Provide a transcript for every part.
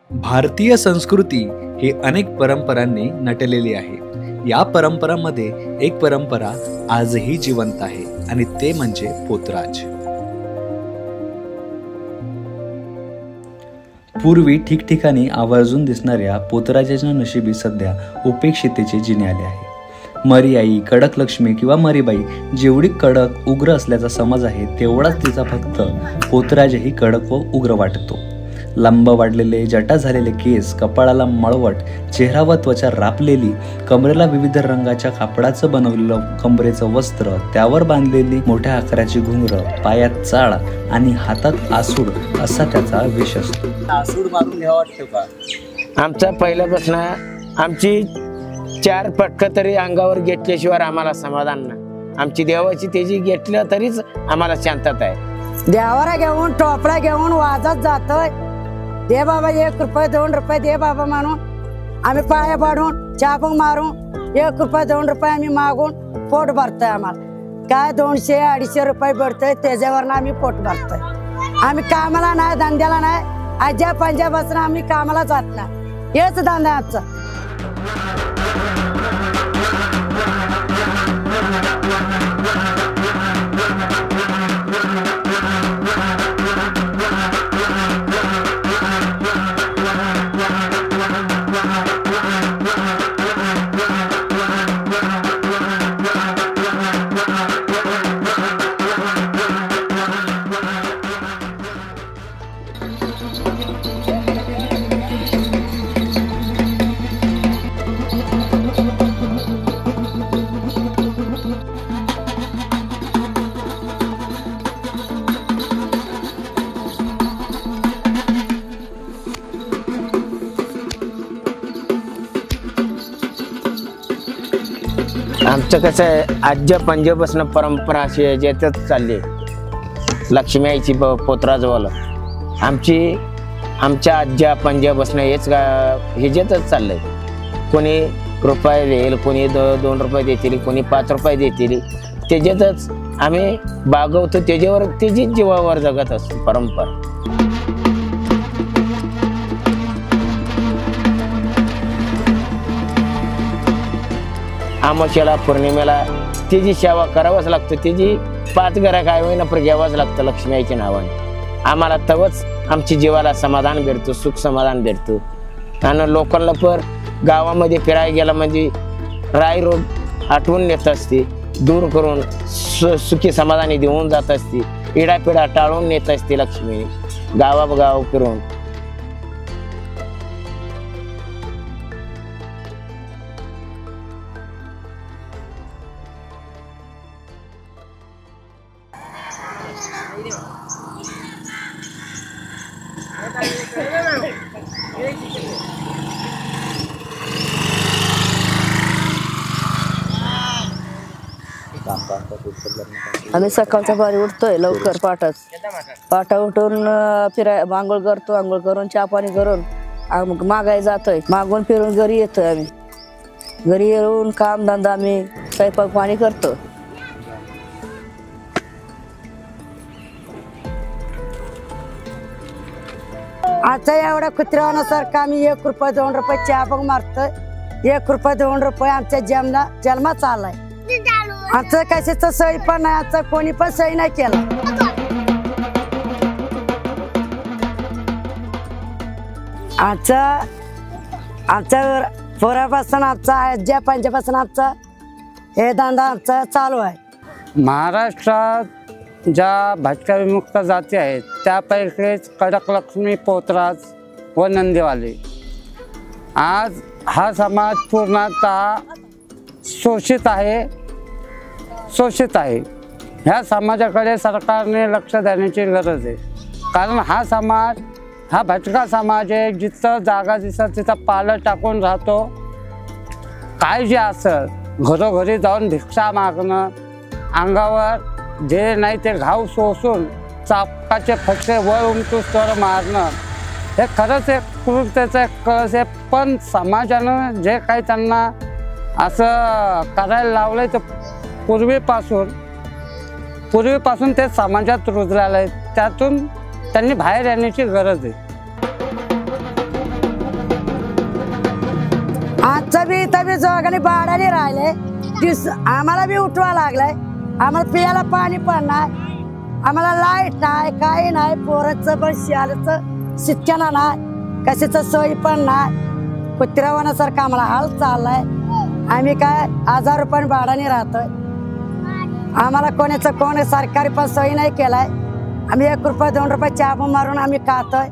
भारतीय संस्कृती ही अनेक परंपरांनी नटलेली आहे. या परंपरांमध्ये एक परंपरा आजही जिवंत आहे आणि ते म्हणजे पोतराज. पूर्वी ठिकठिकाणी आवर्जून दिसणाऱ्या पोतराजाच्या नशिबी सध्या उपेक्षितेचे जिने आले आहे. मरीआई, कडक लक्ष्मी किंवा मरीबाई जेवढी कडक उग्र असल्याचा समज आहे तेवढाच तिचा फक्त पोतराजही कडक व उग्र वाटतो. लांब वाढलेले जटा झालेले केस, कपाळाला मळवट, चेहरा व त्वचा रापलेली, कमरेला विविध रंगाच्या कापडाचं बनवलेलं कमरेचं वस्त्र, त्यावर बांधलेली मोठ्या आकाराची घुंगरं, पायात चाळ आणि हातात आसूड असा त्याचा वेश असतो. आसूड मारून घ्यावं वाटतं का? आमचा पहिल्यापासून आमची 4 पटकं तरी अंगावर घेतल्याशिवाय आम्हाला समाधान नाही. आमची देवाची तेजी घेतलं तरीच आम्हाला शांतता आहे. देवाला घेऊन टोपला घेऊन वाजत जातोय, दे बाबा 1 रुपये 2 रुपये दे बाबा म्हणून आम्ही पाया पाडून चापक मारून 1 रुपये 2 रुपये आम्ही मागून पोट भरतोय. आम्हाला काय 200-250 रुपये भेटतोय त्याच्यावर आम्ही पोट भरतोय. आम्ही कामाला नाही, धंद्याला नाही, आज्या पंजाबासून आम्ही कामाला जात नाही. हेच धंदा आमचा. आमचं कसं आहे, आज्या पंजाबापासून परंपरा अशी आहे ज्याच्यात चालली. लक्ष्मी आईची पोतराजवाला आमच्या आज्या पंजाबापासून हेच ह्याच्यातच चाललंय. कोणी रुपये देईल, कोणी 2 रुपये देतील, कोणी 5 रुपये देतील, त्याच्यातच आम्ही बागवतो. त्याच्यावर त्याचीच जीवावर जगत असतो परंपरा. अमावस्येला पौर्णिमेला तिची सेवा करावंच लागतं. तिची 5 घरा काय होईना पण घ्यावंच लागतं लक्ष्मी आईच्या नावाने. आम्हाला तवच आमच्या जीवाला समाधान भेटतो, सुख समाधान भेटतो. आणि लोकांना पण गावामध्ये फिरायला गेला म्हणजे राय रोग आठवून नेत असते, दूर करून सुखी समाधानी देऊन जात असते. इडापिडा टाळून नेत असते लक्ष्मी गावागाव फिरून. आम्ही सकाळच्या पारी उठतोय लवकर, पाटा उठून आंघोळ करतो. आंघोळ करून चहा पाणी करून मागाय जातोय. मागून फिरून घरी येतोय. आम्ही घरी येऊन काम धंदा आम्ही स्वयंपाक पाणी करतो. आता एवढ्या कुत्र्यानुसारखं आम्ही 1 रुपये 2 रुपये चहा मारतोय. 1 रुपये 2 रुपये आमच्या जन्म चाललाय. आमचं कशाचं सही पण नाही, आमचं कोणी पण सही नाही केला. आमच्या पोरापासून आमचा आज्या पंजापासून आमचा हे धंदा आमचा चालू आहे. महाराष्ट्रात ज्या भटक्या विमुक्त जाती आहेत त्यापैकीच कडक लक्ष्मी, पोतराज व नंदीवाले. आज हा समाज पूर्णतः शोषित आहे. ह्या समाजाकडे सरकारने लक्ष देण्याची गरज आहे. कारण हा समाज हा भटका समाज आहे. जिथं जागा दिसत तिथं पालं टाकून राहतो. काय जे असं घरोघरी जाऊन भिक्षा मागणं, अंगावर जे नाही ते घाव सोसून चापकाचे फटके वर उमटूस तर मारणं, हे खरंच एक क्रूरतेचं एक कळस आहे. पण समाजानं जे काही त्यांना असं करायला लावलंय ते पूर्वीपासून ते समाजात रुजलेलं आहे. त्यातून त्यांनी बाहेर येण्याची गरज आहे. आजचं बी इथं बी जोगाने भाड्याने राहिले, आम्हाला बी उठवा लागलाय. आम्हाला पियाला पाणी पण नाही, आम्हाला लाईट नाही, काही नाही. पोराचं पण शियाचं शिक्षण नाही, कशाचं सोयी पण नाही. कुत्र्यावानासारखं आम्हाला हाल चाललाय. आम्ही काय 1000 रुपये भाड्याने राहतोय. आम्हाला कोण सरकारी पण सोयी नाही केलाय. आम्ही 1 रुपये 2 रुपये चाप मारून आम्ही खातोय.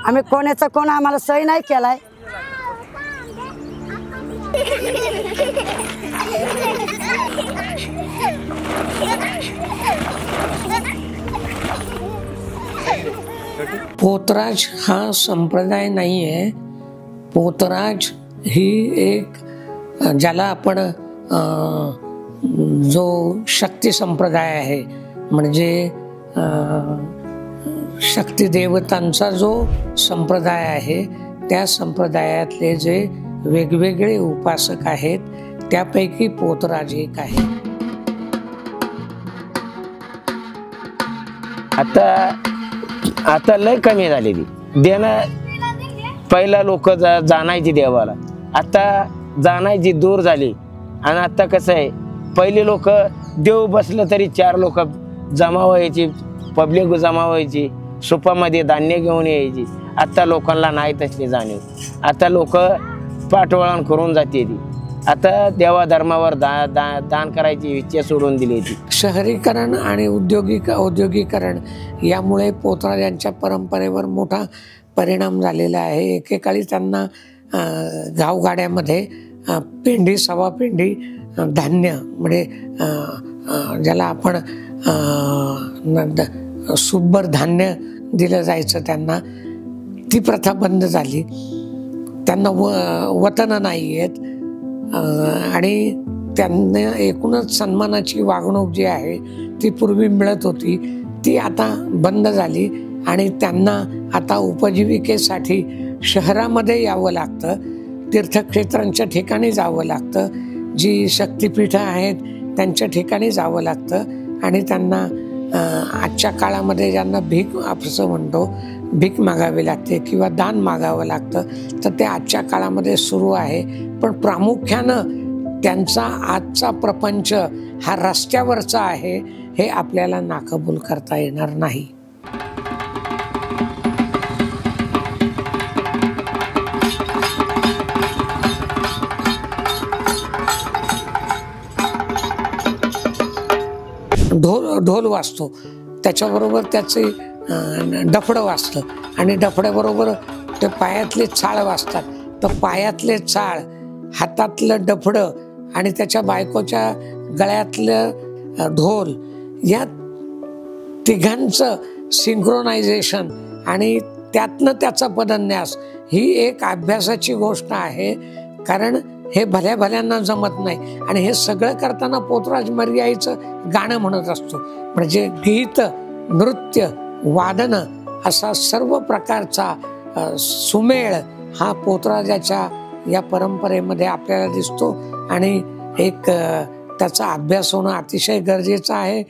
आम्ही कोण आम्हाला सोयी नाही केलाय. पोतराज हा संप्रदाय नाही आहे. पोतराज ही एक ज्याला आपण जो शक्ती संप्रदाय आहे, म्हणजे शक्ती देवतांचा जो संप्रदाय आहे, त्या संप्रदायातले जे वेगवेगळे उपासक आहेत त्यापैकी पोतराज एक आहे. आता लय कमी झालेली देणं. पहिला लोक जाणायची देवाला, आता जाणायची दूर झाली. आणि आता कसं आहे, पहिले लोक देव बसलं तरी 4 लोक जमा व्हायची, पब्लिक जमा व्हायची, सुपामध्ये धान्य घेऊन यायची. आता लोकांना नाही तसली जाणीव. आता लोक पाठवळण करून जाते. आता देवा धर्मावर दान करायची इच्छा सोडून दिली. शहरीकरण आणि औद्योगिकरण यामुळे पोतराजांच्या परंपरेवर मोठा परिणाम झालेला आहे. एकेकाळी त्यांना गावगाड्यामध्ये पेंडी सवा पेंडी धान्य, म्हणजे ज्याला आपण सुब्बर धान्य दिलं जायचं, त्यांना ती प्रथा बंद झाली. त्यांना वतन नाही आहेत आणि त्यांना एकूणच सन्मानाची वागणूक जी आहे ती पूर्वी मिळत होती, ती आता बंद झाली. आणि त्यांना आता उपजीविकेसाठी शहरामध्ये यावं लागतं, तीर्थक्षेत्रांच्या ठिकाणी जावं लागतं, जी शक्तिपीठं आहेत त्यांच्या ठिकाणी जावं लागतं. आणि त्यांना आजच्या काळामध्ये ज्यांना भीक असं म्हणतो, भीक मागावी लागते किंवा दान मागावं लागतं, तर ते आजच्या काळामध्ये सुरू आहे. पण प्रामुख्यानं त्यांचा आजचा प्रपंच हा रस्त्यावरचा आहे, हे आपल्याला नाकबूल करता येणार नाही. ढोल वाजतो, त्याच्याबरोबर त्याचे डफडं वाजतं आणि डफड्याबरोबर ते पायातले चाळ वाजतात. तर पायातले चाळ, हातातलं डफडं आणि त्याच्या बायकोच्या गळ्यातलं ढोल, या तिघांचं सिंक्रोनायझेशन आणि त्यातनं त्याचा पदन्यास ही एक अभ्यासाची गोष्ट आहे. कारण हे भल्या भल्यांना जमत नाही. आणि हे सगळं करताना पोतराज मर्याईचं गाणं म्हणत असतो, म्हणजे गीत, नृत्य, वादन असा सर्व प्रकारचा सुमेळ हा पोतराजाच्या या परंपरेमध्ये आपल्याला दिसतो. आणि एक त्याचा अभ्यास होणं अतिशय गरजेचं आहे.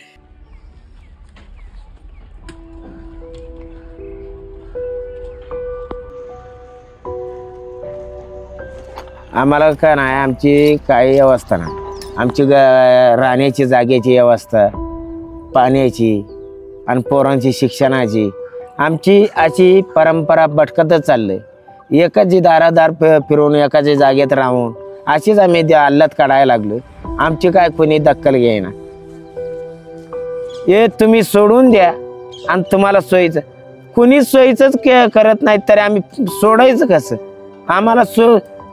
आम्हाला काय नाही, आमची काही व्यवस्था नाही. आमची राहण्याची जागेची व्यवस्था, पाण्याची आणि पोरांची शिक्षणाची, आमची अशी परंपरा भटकतच चाललंय. एकाची दारादार फिरून एकाच्या जागेत राहून अशीच आम्ही अल्लत काढायला लागलो. आमची काय कोणी दखल घेईना. हे तुम्ही सोडून द्या आणि तुम्हाला सोयीचं, कुणी सोयीचंच करत नाही तर आम्ही सोडायचं कसं?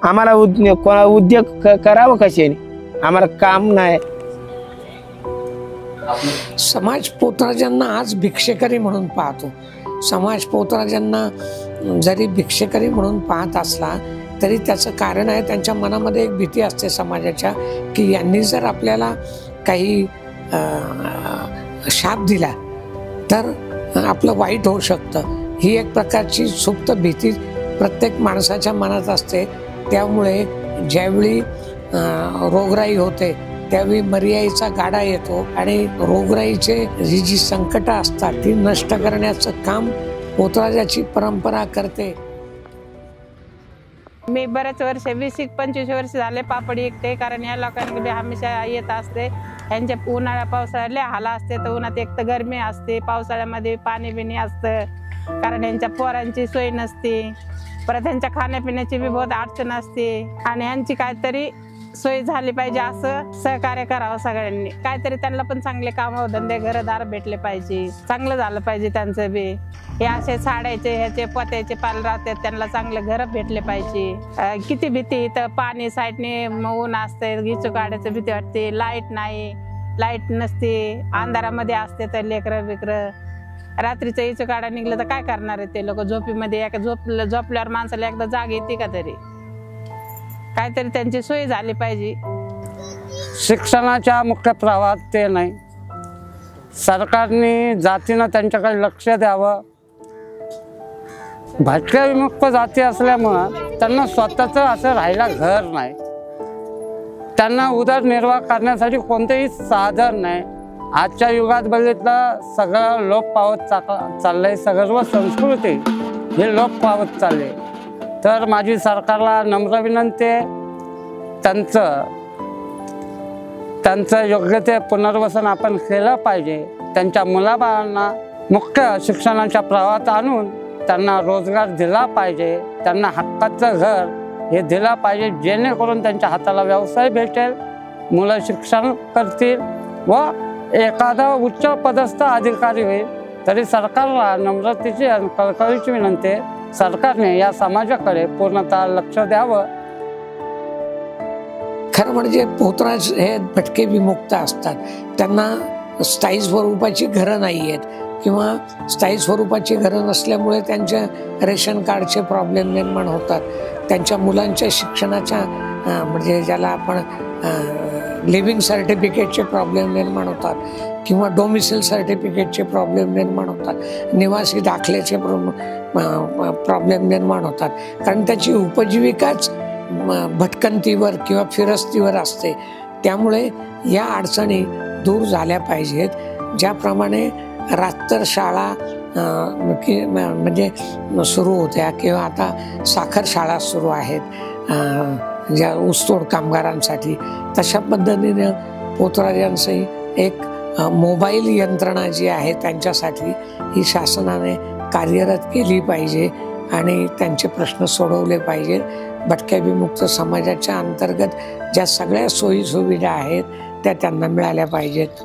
आम्हाला उद्योग करावं कशाने? आम्हाला काम नाही. समाज पोतराजांना आज भिक्षेकरी म्हणून पाहतो. समाज पोतराजांना जरी भिक्षेकरी म्हणून पाहत असला तरी त्याचं कारण आहे, त्यांच्या मनामध्ये एक भीती असते समाजाच्या, की यांनी जर आपल्याला काही शाप दिला तर आपलं वाईट होऊ शकतं. ही एक प्रकारची सुप्त भीती प्रत्येक माणसाच्या मनात असते. त्यामुळे ज्यावेळी रोगराई होते त्यावेळी मर्याईचा गाडा येतो आणि रोगराईचे जी संकट असतात ती नष्ट करण्याचं काम पोतराजाची परंपरा करते. मी बरेच वर्ष 20-25 वर्ष झाले पापड विकते, कारण या लोकांकडे हमेशा येत असते. यांच्या उन्हाळ्या पावसाळ्याला हाल असते, तर उन्हात एक तर गरमी असते, पावसाळ्यामध्ये पाणी बिणी असतं, कारण यांच्या पोरांची सोय नसते, परत यांच्या खाण्यापिण्याची बी बहुत अडचण असते. आणि यांची काहीतरी सोय झाली पाहिजे, असं सहकार्य करावं सगळ्यांनी. काहीतरी त्यांना पण चांगले काम धंदे घरदार भेटले पाहिजे, चांगलं झालं पाहिजे त्यांचं बी. हे असे साड्याचे ह्याचे पोत्याचे पाल राहतात, त्यांना चांगले घर भेटले पाहिजे. किती भीती, इथं पाणी साईडने ऊन असते, गिचू काढायचं भीती वाटते, लाईट नाही, लाईट नसते, अंधारामध्ये असते तर लेकरं बिकरं. रात्रीचं इचू काढा निघलं तर काय करणार आहे ते लोक? झोपीमध्ये झोपल्यावर माणसाला एकदा जाग येते का तरी? काहीतरी त्यांची सोय झाली पाहिजे. शिक्षणाच्या मुख्य प्रवाहात ते नाही. सरकारने जातीनं त्यांच्याकडे लक्ष द्यावं. भटक्या विमुक्त जाती असल्यामुळं त्यांना स्वतःचं असं राहायला घर नाही, त्यांना उदरनिर्वाह करण्यासाठी कोणतेही साधन नाही. आजच्या युगात बघितलं सगळं लोप पावत चाललंय, सर्व संस्कृती हे लोप पावत चालले. तर माझी सरकारला नम्र विनंती आहे, त्यांचं योग्य ते पुनर्वसन आपण केलं पाहिजे. त्यांच्या मुलाबाळांना मुख्य शिक्षणाच्या प्रवाहात आणून त्यांना रोजगार दिला पाहिजे, त्यांना हक्काचं घर हे दिलं पाहिजे, जेणेकरून त्यांच्या हाताला व्यवसाय भेटेल, मुलं शिक्षण करतील व एखादा उच्च पदस्थ अधिकारी होईल. तरी सरकारला नम्रतेची आणि कळकळीची विनंती आहे, सरकारने या समाजाकडे पूर्णतः लक्ष द्यावं. खरं म्हणजे पोतराज हे भटके विमुक्त असतात, त्यांना स्थायी स्वरूपाची घरं नाही आहेत किंवा स्थायी स्वरूपाची घरं नसल्यामुळे त्यांच्या रेशन कार्डचे प्रॉब्लेम निर्माण होतात, त्यांच्या मुलांच्या शिक्षणाच्या म्हणजे ज्याला आपण लिव्हिंग सर्टिफिकेटचे प्रॉब्लेम निर्माण होतात किंवा डोमिसाईल सर्टिफिकेटचे प्रॉब्लेम निर्माण होतात, निवासी दाखल्याचे प्रॉब्लेम निर्माण होतात, कारण त्याची उपजीविकाच भटकंतीवर किंवा फिरस्तीवर असते. त्यामुळे या अडचणी दूर झाल्या पाहिजेत. ज्याप्रमाणे रात्र शाळा म्हणजे सुरू होत्या किंवा आता साखर शाळा सुरू आहेत ज्या ऊसतोड कामगारांसाठी, तशा पद्धतीने पोतराजांची एक मोबाईल यंत्रणा जी आहे त्यांच्यासाठी ही शासनाने कार्यरत केली पाहिजे आणि त्यांचे प्रश्न सोडवले पाहिजेत. भटक्या विमुक्त समाजाच्या अंतर्गत ज्या सगळ्या सोयी सुविधा आहेत त्या त्यांना मिळाल्या पाहिजेत.